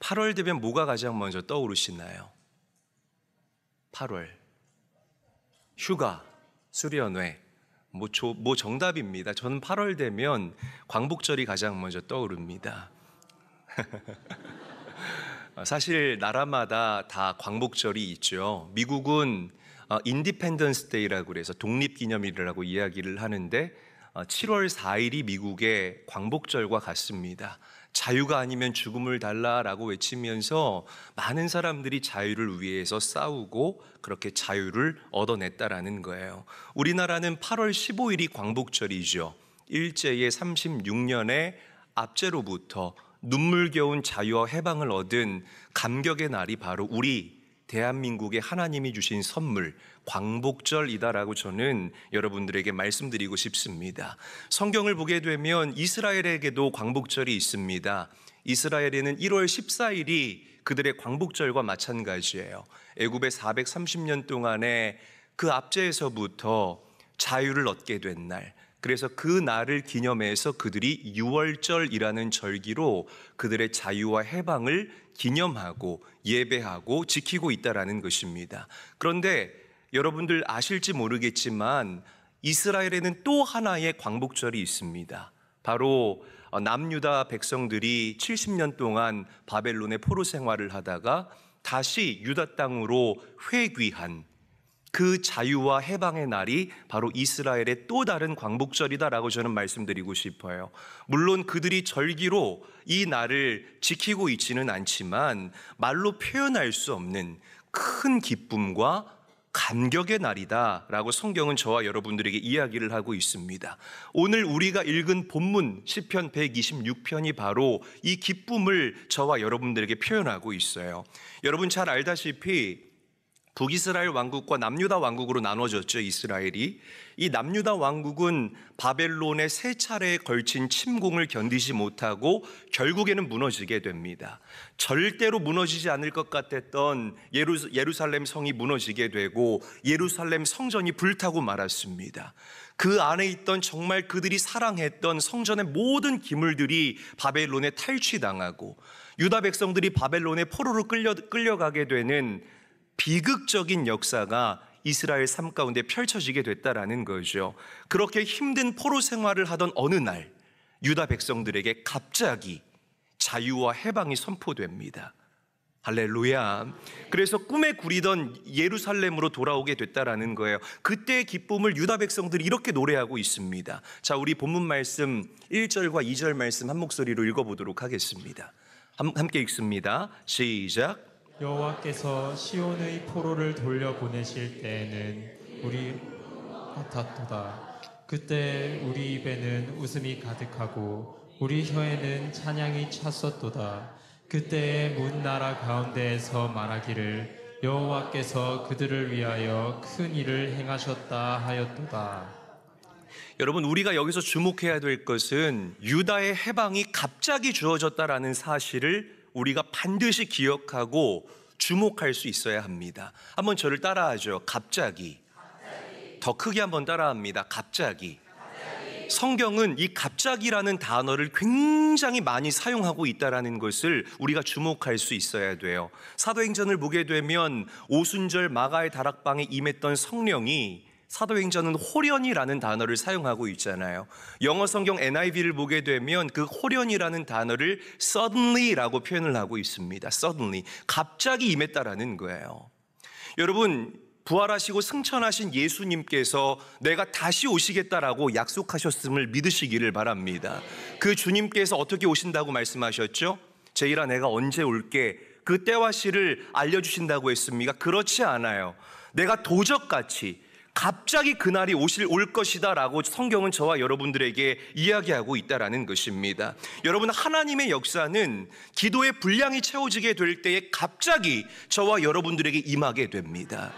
8월 되면 뭐가 가장 먼저 떠오르시나요? 8월. 휴가, 수련회. 뭐 정답입니다. 저는 8월 되면 광복절이 가장 먼저 떠오릅니다. 사실 나라마다 다 광복절이 있죠. 미국은 인디펜던스 데이라고 그래서 독립기념일이라고 이야기를 하는데 7월 4일이 미국의 광복절과 같습니다. 자유가 아니면 죽음을 달라라고 외치면서 많은 사람들이 자유를 위해서 싸우고 그렇게 자유를 얻어냈다라는 거예요. 우리나라는 8월 15일이 광복절이죠. 일제의 36년의 압제로부터 눈물겨운 자유와 해방을 얻은 감격의 날이 바로 우리 대한민국의 하나님이 주신 선물 광복절이다라고 저는 여러분들에게 말씀드리고 싶습니다. 성경을 보게 되면 이스라엘에게도 광복절이 있습니다. 이스라엘에는 1월 14일이 그들의 광복절과 마찬가지예요. 애굽의 430년 동안의 그 압제에서부터 자유를 얻게 된 날, 그래서 그 날을 기념해서 그들이 유월절이라는 절기로 그들의 자유와 해방을 기념하고 예배하고 지키고 있다라는 것입니다. 그런데 여러분들 아실지 모르겠지만 이스라엘에는 또 하나의 광복절이 있습니다. 바로 남유다 백성들이 70년 동안 바벨론의 포로 생활을 하다가 다시 유다 땅으로 회귀한 그 자유와 해방의 날이 바로 이스라엘의 또 다른 광복절이다라고 저는 말씀드리고 싶어요. 물론 그들이 절기로 이 날을 지키고 있지는 않지만 말로 표현할 수 없는 큰 기쁨과 감격의 날이다라고 성경은 저와 여러분들에게 이야기를 하고 있습니다. 오늘 우리가 읽은 본문 시편 126편이 바로 이 기쁨을 저와 여러분들에게 표현하고 있어요. 여러분 잘 알다시피 북이스라엘 왕국과 남유다 왕국으로 나눠졌죠, 이스라엘이. 이 남유다 왕국은 바벨론의 세 차례에 걸친 침공을 견디지 못하고 결국에는 무너지게 됩니다. 절대로 무너지지 않을 것 같았던 예루살렘 성이 무너지게 되고 예루살렘 성전이 불타고 말았습니다. 그 안에 있던 정말 그들이 사랑했던 성전의 모든 기물들이 바벨론에 탈취당하고 유다 백성들이 바벨론의 포로로 끌려가게 되는 비극적인 역사가 이스라엘 삶 가운데 펼쳐지게 됐다라는 거죠. 그렇게 힘든 포로 생활을 하던 어느 날 유다 백성들에게 갑자기 자유와 해방이 선포됩니다. 할렐루야. 그래서 꿈에 구리던 예루살렘으로 돌아오게 됐다라는 거예요. 그때의 기쁨을 유다 백성들이 이렇게 노래하고 있습니다. 자, 우리 본문 말씀 1절과 2절 말씀 한 목소리로 읽어보도록 하겠습니다. 함께 읽습니다. 시작. 여호와께서 시온의 포로를 돌려보내실 때에는 우리 같았도다. 그때 우리 입에는 웃음이 가득하고 우리 혀에는 찬양이 찼었도다. 그때의 문 나라 가운데에서 말하기를 여호와께서 그들을 위하여 큰 일을 행하셨다 하였도다. 여러분, 우리가 여기서 주목해야 될 것은 유다의 해방이 갑자기 주어졌다라는 사실을 우리가 반드시 기억하고 주목할 수 있어야 합니다. 한번 저를 따라하죠. 갑자기. 더 크게 한번 따라합니다. 갑자기. 성경은 이 갑자기라는 단어를 굉장히 많이 사용하고 있다는 것을 우리가 주목할 수 있어야 돼요. 사도행전을 보게 되면 오순절 마가의 다락방에 임했던 성령이 사도행전은 호련이라는 단어를 사용하고 있잖아요. 영어 성경 NIV를 보게 되면 그 호련이라는 단어를 suddenly라고 표현을 하고 있습니다. suddenly, 갑자기 임했다라는 거예요. 여러분, 부활하시고 승천하신 예수님께서 내가 다시 오시겠다라고 약속하셨음을 믿으시기를 바랍니다. 그 주님께서 어떻게 오신다고 말씀하셨죠? 제일아 내가 언제 올게, 그 때와 시를 알려주신다고 했습니까? 그렇지 않아요. 내가 도적같이 갑자기 그날이 올 것이다 라고 성경은 저와 여러분들에게 이야기하고 있다라는 것입니다. 여러분, 하나님의 역사는 기도의 분량이 채워지게 될 때에 갑자기 저와 여러분들에게 임하게 됩니다.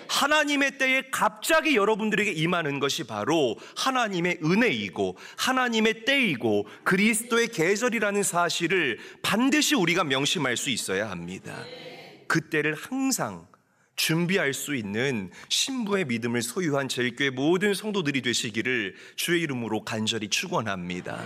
하나님의 때에 갑자기 여러분들에게 임하는 것이 바로 하나님의 은혜이고 하나님의 때이고 그리스도의 계절이라는 사실을 반드시 우리가 명심할 수 있어야 합니다. 그때를 항상 준비할 수 있는 신부의 믿음을 소유한 제일교회 모든 성도들이 되시기를 주의 이름으로 간절히 축원합니다.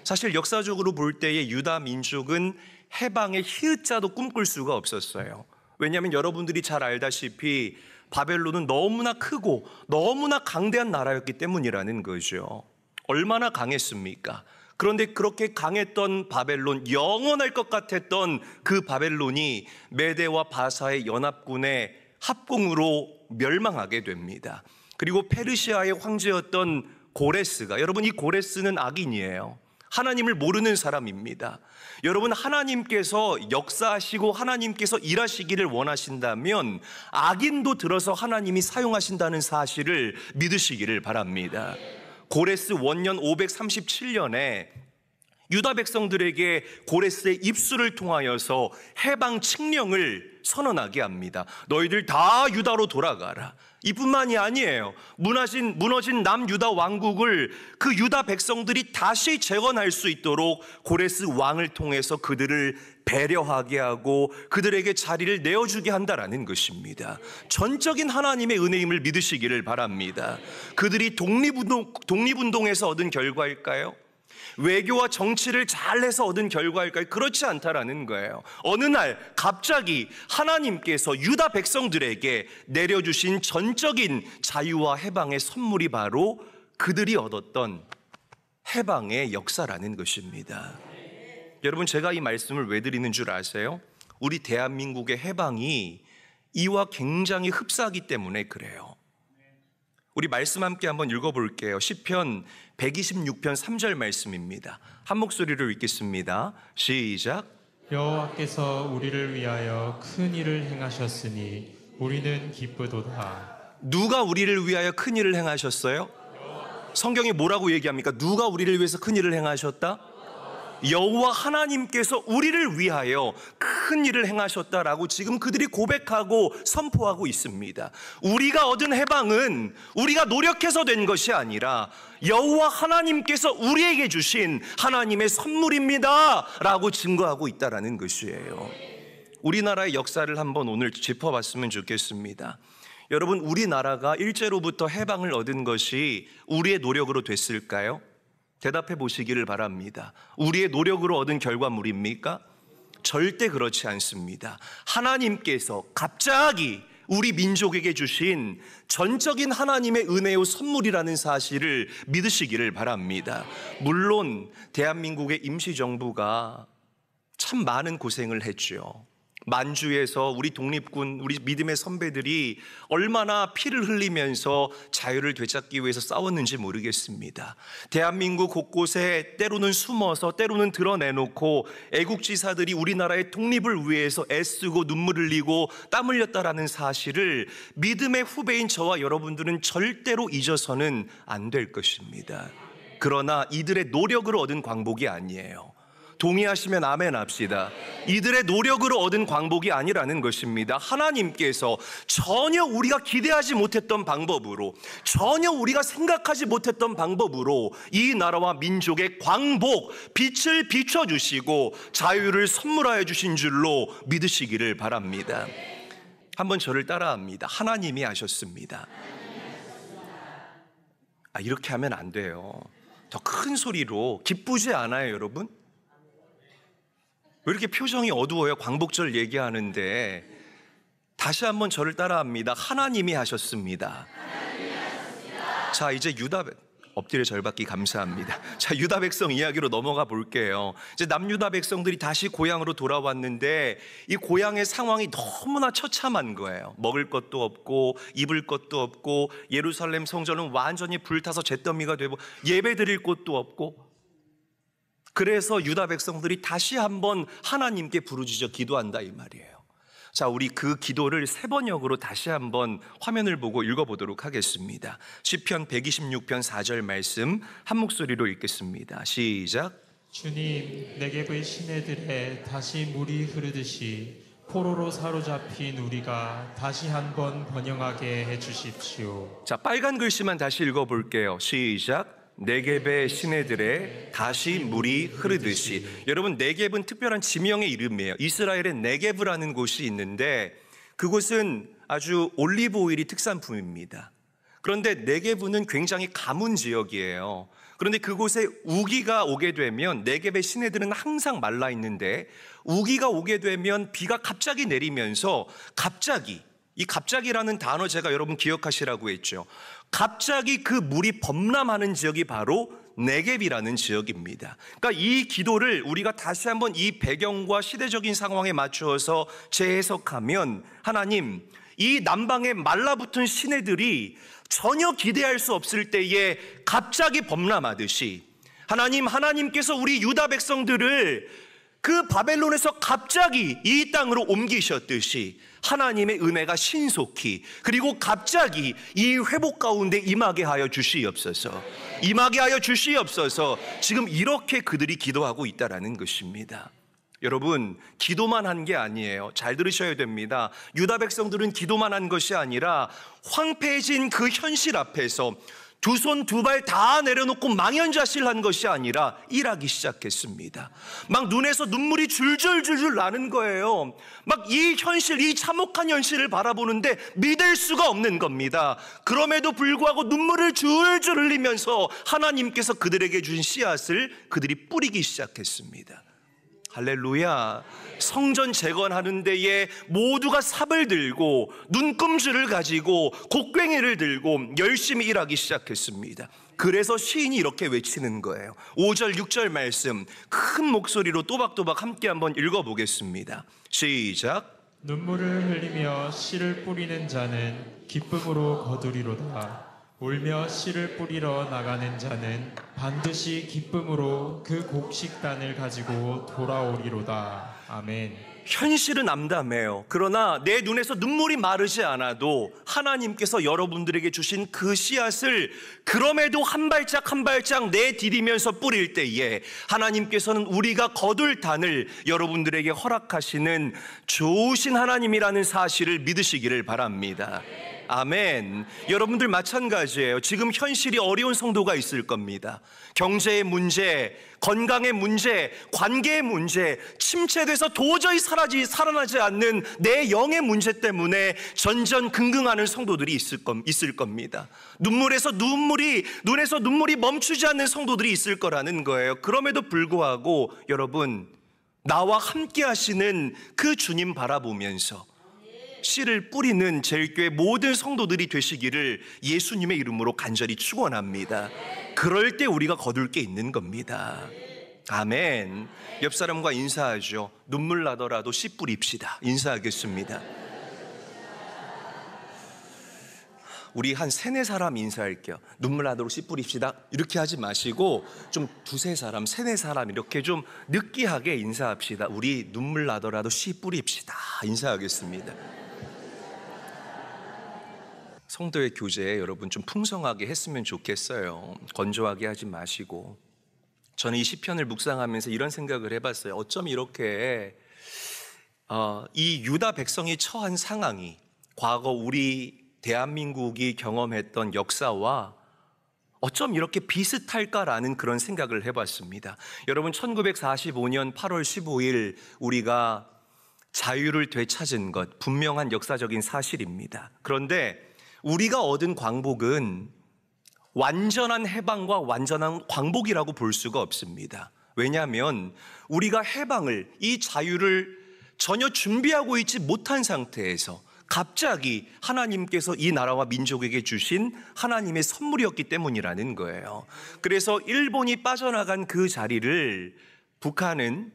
사실 역사적으로 볼 때의 유다 민족은 해방의 히읗자도 꿈꿀 수가 없었어요. 왜냐하면 여러분들이 잘 알다시피 바벨론은 너무나 크고 너무나 강대한 나라였기 때문이라는 거죠. 얼마나 강했습니까? 그런데 그렇게 강했던 바벨론, 영원할 것 같았던 그 바벨론이 메대와 바사의 연합군의 합공으로 멸망하게 됩니다. 그리고 페르시아의 황제였던 고레스가, 여러분 이 고레스는 악인이에요. 하나님을 모르는 사람입니다. 여러분, 하나님께서 역사하시고 하나님께서 일하시기를 원하신다면 악인도 들어서 하나님이 사용하신다는 사실을 믿으시기를 바랍니다. 고레스 원년 537년에 유다 백성들에게 고레스의 입술을 통하여서 해방 칙령을 선언하게 합니다. 너희들 다 유다로 돌아가라. 이뿐만이 아니에요. 무너진 남유다 왕국을 그 유다 백성들이 다시 재건할 수 있도록 고레스 왕을 통해서 그들을 배려하게 하고 그들에게 자리를 내어주게 한다라는 것입니다. 전적인 하나님의 은혜임을 믿으시기를 바랍니다. 그들이 독립운동에서 얻은 결과일까요? 외교와 정치를 잘해서 얻은 결과일까요? 그렇지 않다라는 거예요. 어느 날 갑자기 하나님께서 유다 백성들에게 내려주신 전적인 자유와 해방의 선물이 바로 그들이 얻었던 해방의 역사라는 것입니다. 여러분, 제가 이 말씀을 왜 드리는 줄 아세요? 우리 대한민국의 해방이 이와 굉장히 흡사하기 때문에 그래요. 우리 말씀 함께 한번 읽어볼게요. 시편 126편 3절 말씀입니다. 한 목소리로 읽겠습니다. 시작. 여호와께서 우리를 위하여 큰 일을 행하셨으니 우리는 기쁘도다. 누가 우리를 위하여 큰 일을 행하셨어요? 성경이 뭐라고 얘기합니까? 누가 우리를 위해서 큰 일을 행하셨다? 여호와 하나님께서 우리를 위하여 큰 일을 행하셨다라고 지금 그들이 고백하고 선포하고 있습니다. 우리가 얻은 해방은 우리가 노력해서 된 것이 아니라 여호와 하나님께서 우리에게 주신 하나님의 선물입니다 라고 증거하고 있다라는 것이에요. 우리나라의 역사를 한번 오늘 짚어봤으면 좋겠습니다. 여러분, 우리나라가 일제로부터 해방을 얻은 것이 우리의 노력으로 됐을까요? 대답해 보시기를 바랍니다. 우리의 노력으로 얻은 결과물입니까? 절대 그렇지 않습니다. 하나님께서 갑자기 우리 민족에게 주신 전적인 하나님의 은혜요 선물이라는 사실을 믿으시기를 바랍니다. 물론 대한민국의 임시정부가 참 많은 고생을 했죠. 만주에서 우리 독립군, 우리 믿음의 선배들이 얼마나 피를 흘리면서 자유를 되찾기 위해서 싸웠는지 모르겠습니다. 대한민국 곳곳에 때로는 숨어서 때로는 드러내놓고 애국지사들이 우리나라의 독립을 위해서 애쓰고 눈물 흘리고 땀 흘렸다라는 사실을 믿음의 후배인 저와 여러분들은 절대로 잊어서는 안 될 것입니다. 그러나 이들의 노력으로 얻은 광복이 아니에요. 동의하시면 아멘 합시다. 이들의 노력으로 얻은 광복이 아니라는 것입니다. 하나님께서 전혀 우리가 기대하지 못했던 방법으로, 전혀 우리가 생각하지 못했던 방법으로 이 나라와 민족의 광복, 빛을 비춰주시고 자유를 선물하여 주신 줄로 믿으시기를 바랍니다. 한번 저를 따라합니다. 하나님이 하셨습니다. 이렇게 하면 안 돼요. 더 큰 소리로. 기쁘지 않아요, 여러분? 왜 이렇게 표정이 어두워요? 광복절 얘기하는데. 다시 한번 저를 따라합니다. 하나님이 하셨습니다. 자, 이제 엎드려 절받기 감사합니다. 자, 유다 백성 이야기로 넘어가 볼게요. 이제 남유다 백성들이 다시 고향으로 돌아왔는데 이 고향의 상황이 너무나 처참한 거예요. 먹을 것도 없고 입을 것도 없고 예루살렘 성전은 완전히 불타서 잿더미가 되고 예배 드릴 곳도 없고, 그래서 유다 백성들이 다시 한번 하나님께 부르짖어 기도한다 이 말이에요. 자, 우리 그 기도를 세 번역으로 다시 한번 화면을 보고 읽어보도록 하겠습니다. 시편 126편 4절 말씀 한 목소리로 읽겠습니다. 시작. 주님, 네겝의 시내들에 다시 물이 흐르듯이 포로로 사로잡힌 우리가 다시 한번 번영하게 해주십시오. 자, 빨간 글씨만 다시 읽어볼게요. 시작. 네겝의 시내들에 다시 물이 흐르듯이. 여러분, 네겝은 특별한 지명의 이름이에요. 이스라엘에 네겝이라는 곳이 있는데 그곳은 아주 올리브 오일이 특산품입니다. 그런데 네게브는 굉장히 가문 지역이에요. 그런데 그곳에 우기가 오게 되면 네겝의 시내들은 항상 말라 있는데 우기가 오게 되면 비가 갑자기 내리면서 이 갑자기라는 단어 제가 여러분 기억하시라고 했죠. 갑자기 그 물이 범람하는 지역이 바로 네겝이라는 지역입니다. 그러니까 이 기도를 우리가 다시 한번 이 배경과 시대적인 상황에 맞추어서 재해석하면 하나님, 이 남방에 말라붙은 시내들이 전혀 기대할 수 없을 때에 갑자기 범람하듯이 하나님께서 우리 유다 백성들을 그 바벨론에서 갑자기 이 땅으로 옮기셨듯이 하나님의 은혜가 신속히 그리고 갑자기 이 회복 가운데 임하게 하여 주시옵소서. 지금 이렇게 그들이 기도하고 있다라는 것입니다. 여러분, 기도만 한 게 아니에요. 잘 들으셔야 됩니다. 유다 백성들은 기도만 한 것이 아니라 황폐해진 그 현실 앞에서 두 손 두 발 다 내려놓고 망연자실한 것이 아니라 일하기 시작했습니다. 막 눈에서 눈물이 줄줄줄줄 나는 거예요. 막 이 현실, 이 참혹한 현실을 바라보는데 믿을 수가 없는 겁니다. 그럼에도 불구하고 눈물을 줄줄 흘리면서 하나님께서 그들에게 주신 씨앗을 그들이 뿌리기 시작했습니다. 할렐루야. 성전 재건하는 데에 모두가 삽을 들고 눈금주를 가지고 곡괭이를 들고 열심히 일하기 시작했습니다. 그래서 시인이 이렇게 외치는 거예요. 5절 6절 말씀 큰 목소리로 또박또박 함께 한번 읽어보겠습니다. 시작. 눈물을 흘리며 씨를 뿌리는 자는 기쁨으로 거두리로다. 울며 씨를 뿌리러 나가는 자는 반드시 기쁨으로 그 곡식단을 가지고 돌아오리로다. 아멘. 현실은 암담해요. 그러나 내 눈에서 눈물이 마르지 않아도 하나님께서 여러분들에게 주신 그 씨앗을 그럼에도 한 발짝 한 발짝 내디디면서 뿌릴 때에 하나님께서는 우리가 거둘 단을 여러분들에게 허락하시는 좋으신 하나님이라는 사실을 믿으시기를 바랍니다. 아멘. 여러분들 마찬가지예요. 지금 현실이 어려운 성도가 있을 겁니다. 경제의 문제, 건강의 문제, 관계의 문제, 침체돼서 도저히 살아나지 않는 내 영의 문제 때문에 전전긍긍하는 성도들이 있을 겁니다. 눈에서 눈물이 멈추지 않는 성도들이 있을 거라는 거예요. 그럼에도 불구하고 여러분, 나와 함께 하시는 그 주님 바라보면서 씨를 뿌리는 제일교회 모든 성도들이 되시기를 예수님의 이름으로 간절히 축원합니다. 그럴 때 우리가 거둘 게 있는 겁니다. 아멘. 옆 사람과 인사하죠. 눈물 나더라도 씨 뿌립시다. 인사하겠습니다. 우리 한 3-4사람 인사할게요. 눈물 나도록 씨 뿌립시다. 이렇게 하지 마시고 좀 2-3사람, 3-4사람 이렇게 좀 느끼하게 인사합시다. 우리 눈물 나더라도 씨 뿌립시다. 인사하겠습니다. 성도의 교제 여러분 좀 풍성하게 했으면 좋겠어요. 건조하게 하지 마시고. 저는 이 시편을 묵상하면서 이런 생각을 해봤어요. 어쩜 이렇게 이 유다 백성이 처한 상황이 과거 우리 대한민국이 경험했던 역사와 어쩜 이렇게 비슷할까라는 그런 생각을 해봤습니다. 여러분 1945년 8월 15일 우리가 자유를 되찾은 것 분명한 역사적인 사실입니다. 그런데 우리가 얻은 광복은 완전한 해방과 완전한 광복이라고 볼 수가 없습니다. 왜냐하면 우리가 해방을, 이 자유를 전혀 준비하고 있지 못한 상태에서 갑자기 하나님께서 이 나라와 민족에게 주신 하나님의 선물이었기 때문이라는 거예요. 그래서 일본이 빠져나간 그 자리를 북한은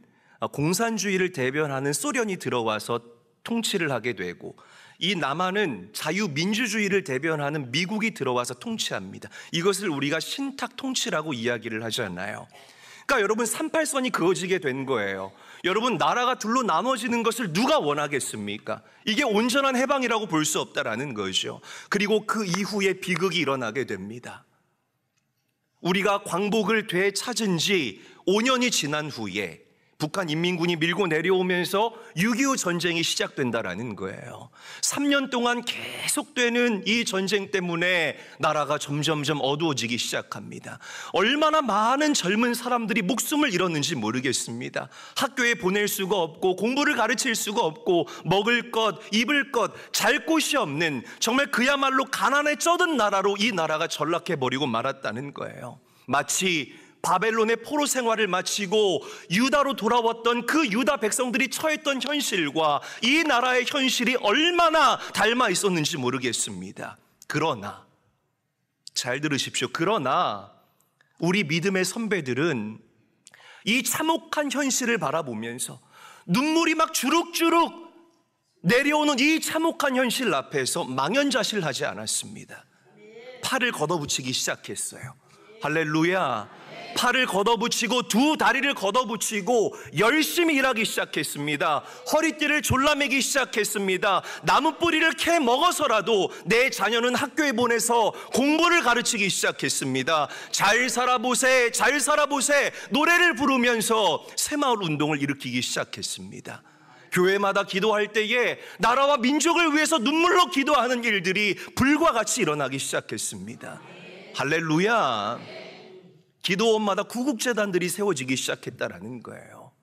공산주의를 대변하는 소련이 들어와서 통치를 하게 되고 이 남한은 자유민주주의를 대변하는 미국이 들어와서 통치합니다. 이것을 우리가 신탁 통치라고 이야기를 하지 않나요? 그러니까 여러분 38선이 그어지게 된 거예요. 여러분 나라가 둘로 나눠지는 것을 누가 원하겠습니까? 이게 온전한 해방이라고 볼 수 없다라는 거죠. 그리고 그 이후에 비극이 일어나게 됩니다. 우리가 광복을 되찾은 지 5년이 지난 후에 북한 인민군이 밀고 내려오면서 6.25 전쟁이 시작된다라는 거예요. 3년 동안 계속되는 이 전쟁 때문에 나라가 점점점 어두워지기 시작합니다. 얼마나 많은 젊은 사람들이 목숨을 잃었는지 모르겠습니다. 학교에 보낼 수가 없고 공부를 가르칠 수가 없고 먹을 것, 입을 것, 잘 곳이 없는 정말 그야말로 가난에 쩌든 나라로 이 나라가 전락해버리고 말았다는 거예요. 마치 바벨론의 포로 생활을 마치고 유다로 돌아왔던 그 유다 백성들이 처했던 현실과 이 나라의 현실이 얼마나 닮아 있었는지 모르겠습니다. 그러나 잘 들으십시오. 그러나 우리 믿음의 선배들은 이 참혹한 현실을 바라보면서 눈물이 막 주룩주룩 내려오는 이 참혹한 현실 앞에서 망연자실하지 않았습니다. 팔을 걷어붙이기 시작했어요. 할렐루야. 팔을 걷어붙이고 두 다리를 걷어붙이고 열심히 일하기 시작했습니다. 허리띠를 졸라매기 시작했습니다. 나무 뿌리를 캐 먹어서라도 내 자녀는 학교에 보내서 공부를 가르치기 시작했습니다. 잘 살아보세, 잘 살아보세 노래를 부르면서 새마을 운동을 일으키기 시작했습니다. 교회마다 기도할 때에 나라와 민족을 위해서 눈물로 기도하는 일들이 불과 같이 일어나기 시작했습니다. 할렐루야. 기도원마다 구국재단들이 세워지기 시작했다라는 거예요.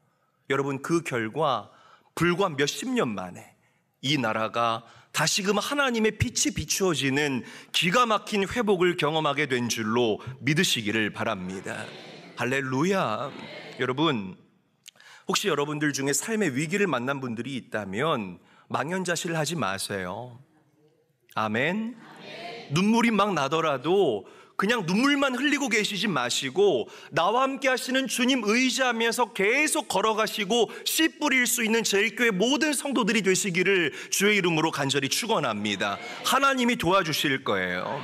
여러분, 그 결과 불과 몇십 년 만에 이 나라가 다시금 하나님의 빛이 비추어지는 기가 막힌 회복을 경험하게 된 줄로 믿으시기를 바랍니다. 할렐루야. 여러분, 혹시 여러분들 중에 삶의 위기를 만난 분들이 있다면 망연자실하지 마세요. 아멘. 눈물이 막 나더라도 그냥 눈물만 흘리고 계시지 마시고 나와 함께 하시는 주님 의지하면서 계속 걸어가시고 씨 뿌릴 수 있는 제일교회 모든 성도들이 되시기를 주의 이름으로 간절히 축원합니다. 하나님이 도와주실 거예요.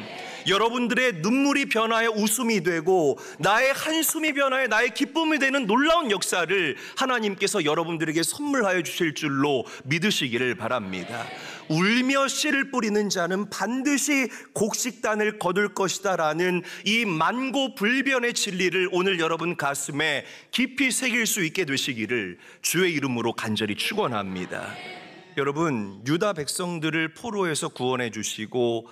여러분들의 눈물이 변하여 웃음이 되고 나의 한숨이 변하여 나의 기쁨이 되는 놀라운 역사를 하나님께서 여러분들에게 선물하여 주실 줄로 믿으시기를 바랍니다. 울며 씨를 뿌리는 자는 반드시 곡식단을 거둘 것이다 라는 이 만고불변의 진리를 오늘 여러분 가슴에 깊이 새길 수 있게 되시기를 주의 이름으로 간절히 축원합니다. 여러분, 유다 백성들을 포로에서 구원해 주시고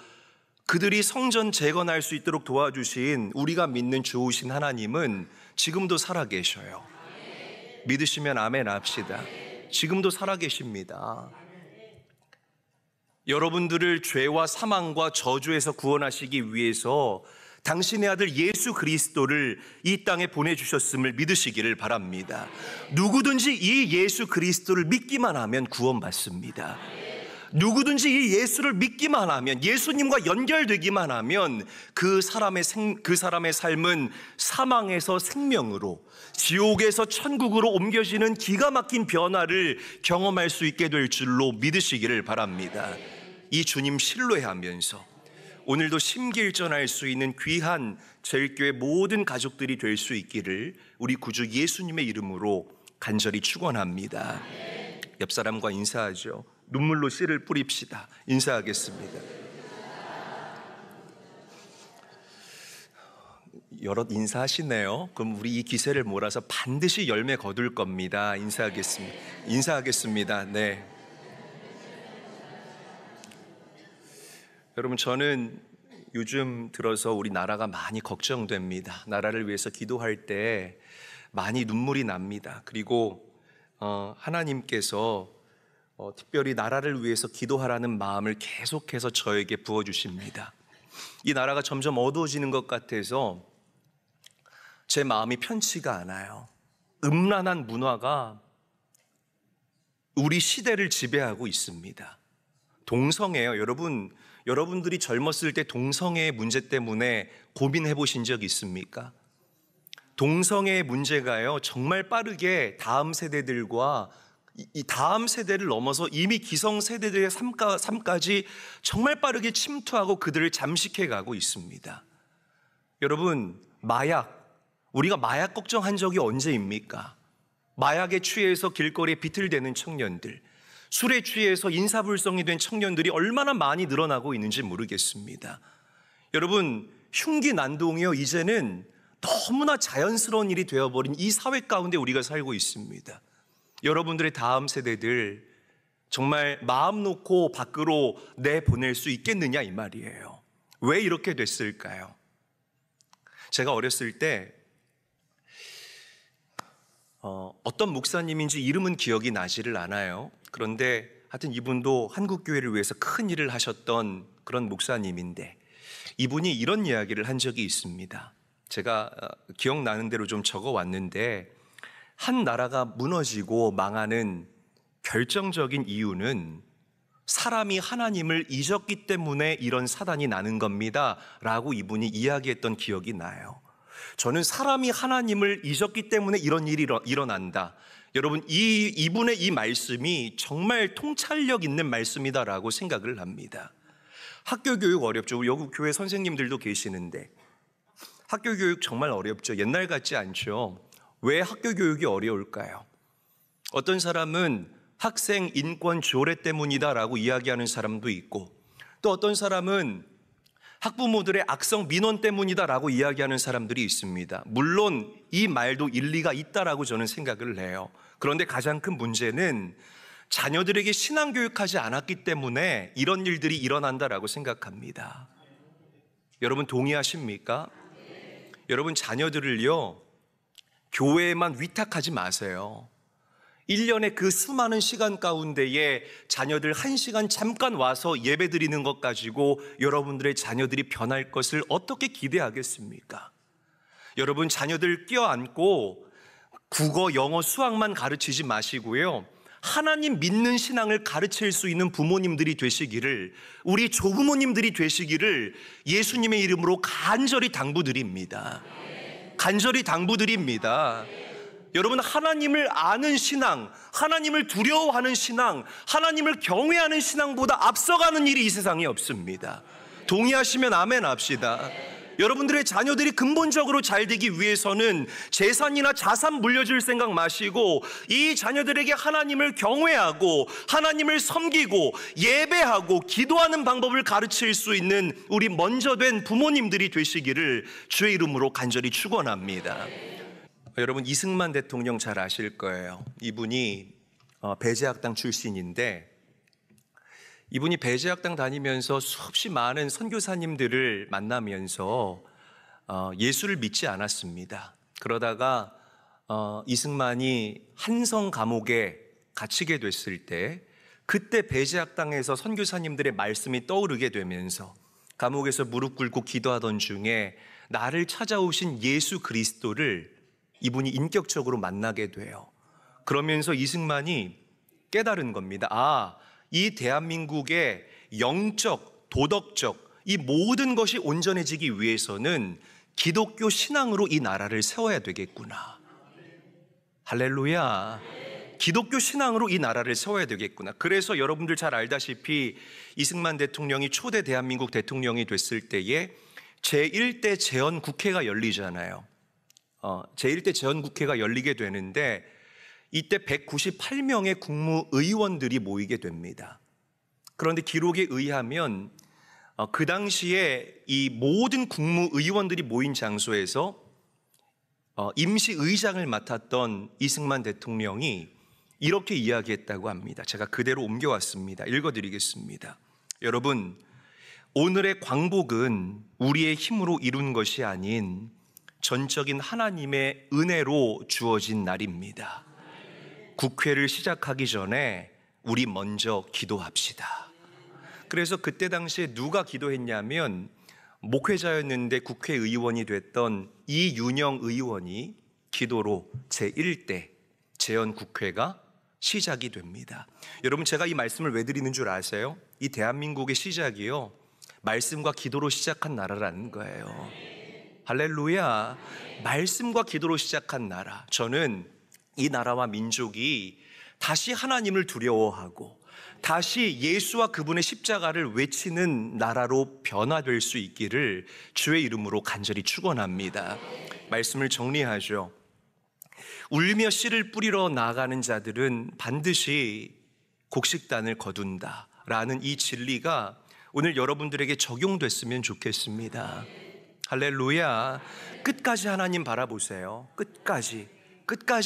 그들이 성전 재건할 수 있도록 도와주신 우리가 믿는 좋으신 하나님은 지금도 살아계셔요. 믿으시면 아멘 합시다. 지금도 살아계십니다. 여러분들을 죄와 사망과 저주에서 구원하시기 위해서 당신의 아들 예수 그리스도를 이 땅에 보내주셨음을 믿으시기를 바랍니다. 누구든지 이 예수 그리스도를 믿기만 하면 구원받습니다. 누구든지 이 예수를 믿기만 하면, 예수님과 연결되기만 하면 그 사람의 삶은 사망에서 생명으로, 지옥에서 천국으로 옮겨지는 기가 막힌 변화를 경험할 수 있게 될 줄로 믿으시기를 바랍니다. 이 주님 신뢰하면서 오늘도 심기일전할 수 있는 귀한 제일교회 모든 가족들이 될 수 있기를 우리 구주 예수님의 이름으로 간절히 축원합니다. 옆 사람과 인사하죠. 눈물로 씨를 뿌립시다. 인사하겠습니다. 여럿 인사하시네요. 그럼 우리 이 기세를 몰아서 반드시 열매 거둘 겁니다. 인사하겠습니다. 인사하겠습니다. 네. 여러분, 저는 요즘 들어서 우리 나라가 많이 걱정됩니다. 나라를 위해서 기도할 때 많이 눈물이 납니다. 그리고 하나님께서 특별히 나라를 위해서 기도하라는 마음을 계속해서 저에게 부어주십니다. 이 나라가 점점 어두워지는 것 같아서 제 마음이 편치가 않아요. 음란한 문화가 우리 시대를 지배하고 있습니다. 동성애요. 여러분들이 젊었을 때 동성애의 문제 때문에 고민해 보신 적 있습니까? 동성애의 문제가요, 정말 빠르게 다음 세대들과 이 다음 세대를 넘어서 이미 기성 세대들의 삶까지 정말 빠르게 침투하고 그들을 잠식해 가고 있습니다. 여러분, 우리가 마약 걱정한 적이 언제입니까? 마약에 취해서 길거리에 비틀대는 청년들, 술에 취해서 인사불성이 된 청년들이 얼마나 많이 늘어나고 있는지 모르겠습니다. 여러분, 흉기 난동이요, 이제는 너무나 자연스러운 일이 되어버린 이 사회 가운데 우리가 살고 있습니다. 여러분들의 다음 세대들 정말 마음 놓고 밖으로 내보낼 수 있겠느냐 이 말이에요. 왜 이렇게 됐을까요? 제가 어렸을 때 어떤 목사님인지 이름은 기억이 나지를 않아요. 그런데 하여튼 이분도 한국교회를 위해서 큰 일을 하셨던 그런 목사님인데, 이분이 이런 이야기를 한 적이 있습니다. 제가 기억나는 대로 좀 적어왔는데, 한 나라가 무너지고 망하는 결정적인 이유는 사람이 하나님을 잊었기 때문에 이런 사단이 나는 겁니다 라고 이분이 이야기했던 기억이 나요. 저는 사람이 하나님을 잊었기 때문에 이런 일이 일어난다, 여러분 이분의 이 말씀이 정말 통찰력 있는 말씀이다라고 생각을 합니다. 학교 교육 어렵죠. 여기 교회 선생님들도 계시는데 학교 교육 정말 어렵죠. 옛날 같지 않죠. 왜 학교 교육이 어려울까요? 어떤 사람은 학생 인권 조례 때문이다라고 이야기하는 사람도 있고, 또 어떤 사람은 학부모들의 악성 민원 때문이다라고 이야기하는 사람들이 있습니다. 물론 이 말도 일리가 있다라고 저는 생각을 해요. 그런데 가장 큰 문제는 자녀들에게 신앙교육하지 않았기 때문에 이런 일들이 일어난다라고 생각합니다. 여러분 동의하십니까? 여러분 자녀들을요, 교회에만 위탁하지 마세요. 1년에 그 수많은 시간 가운데에 자녀들 1시간 잠깐 와서 예배 드리는 것 가지고 여러분들의 자녀들이 변할 것을 어떻게 기대하겠습니까? 여러분 자녀들 껴안고 국어, 영어, 수학만 가르치지 마시고요, 하나님 믿는 신앙을 가르칠 수 있는 부모님들이 되시기를, 우리 조부모님들이 되시기를 예수님의 이름으로 간절히 당부드립니다. 간절히 당부드립니다. 여러분 하나님을 아는 신앙, 하나님을 두려워하는 신앙, 하나님을 경외하는 신앙보다 앞서가는 일이 이 세상에 없습니다. 동의하시면 아멘 합시다. 여러분들의 자녀들이 근본적으로 잘 되기 위해서는 재산이나 자산 물려줄 생각 마시고 이 자녀들에게 하나님을 경외하고 하나님을 섬기고 예배하고 기도하는 방법을 가르칠 수 있는 우리 먼저 된 부모님들이 되시기를 주의 이름으로 간절히 축원합니다. 여러분 이승만 대통령 잘 아실 거예요. 이분이 배제학당 출신인데, 이분이 배제학당 다니면서 수없이 많은 선교사님들을 만나면서 예수를 믿지 않았습니다. 그러다가 이승만이 한성 감옥에 갇히게 됐을 때, 그때 배제학당에서 선교사님들의 말씀이 떠오르게 되면서 감옥에서 무릎 꿇고 기도하던 중에 나를 찾아오신 예수 그리스도를 이분이 인격적으로 만나게 돼요. 그러면서 이승만이 깨달은 겁니다. 이 대한민국의 영적, 도덕적 이 모든 것이 온전해지기 위해서는 기독교 신앙으로 이 나라를 세워야 되겠구나. 할렐루야. 기독교 신앙으로 이 나라를 세워야 되겠구나. 그래서 여러분들 잘 알다시피 이승만 대통령이 초대 대한민국 대통령이 됐을 때에 제1대 재헌국회가 열리잖아요. 제1대 재헌국회가 열리게 되는데 이때 198명의 국무의원들이 모이게 됩니다. 그런데 기록에 의하면 그 당시에 이 모든 국무의원들이 모인 장소에서 임시의장을 맡았던 이승만 대통령이 이렇게 이야기했다고 합니다. 제가 그대로 옮겨왔습니다. 읽어드리겠습니다. 여러분, 오늘의 광복은 우리의 힘으로 이룬 것이 아닌 전적인 하나님의 은혜로 주어진 날입니다. 국회를 시작하기 전에 우리 먼저 기도합시다. 그래서 그때 당시에 누가 기도했냐면 목회자였는데 국회의원이 됐던 이윤영 의원이 기도로 제1대 재헌국회가 시작이 됩니다. 여러분 제가 이 말씀을 왜 드리는 줄 아세요? 이 대한민국의 시작이요, 말씀과 기도로 시작한 나라라는 거예요. 할렐루야. 말씀과 기도로 시작한 나라. 저는 이 나라와 민족이 다시 하나님을 두려워하고 다시 예수와 그분의 십자가를 외치는 나라로 변화될 수 있기를 주의 이름으로 간절히 축원합니다. 말씀을 정리하죠. 울며 씨를 뿌리러 나아가는 자들은 반드시 곡식단을 거둔다라는 이 진리가 오늘 여러분들에게 적용됐으면 좋겠습니다. 할렐루야. 끝까지 하나님 바라보세요. 끝까지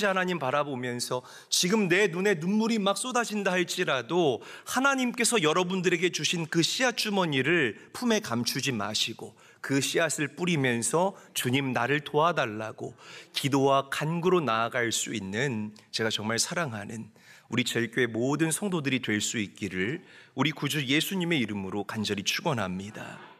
하나님 바라보면서 지금 내 눈에 눈물이 막 쏟아진다 할지라도 하나님께서 여러분들에게 주신 그 씨앗 주머니를 품에 감추지 마시고 그 씨앗을 뿌리면서 주님 나를 도와달라고 기도와 간구로 나아갈 수 있는, 제가 정말 사랑하는 우리 제일교회 모든 성도들이 될 수 있기를 우리 구주 예수님의 이름으로 간절히 축원합니다.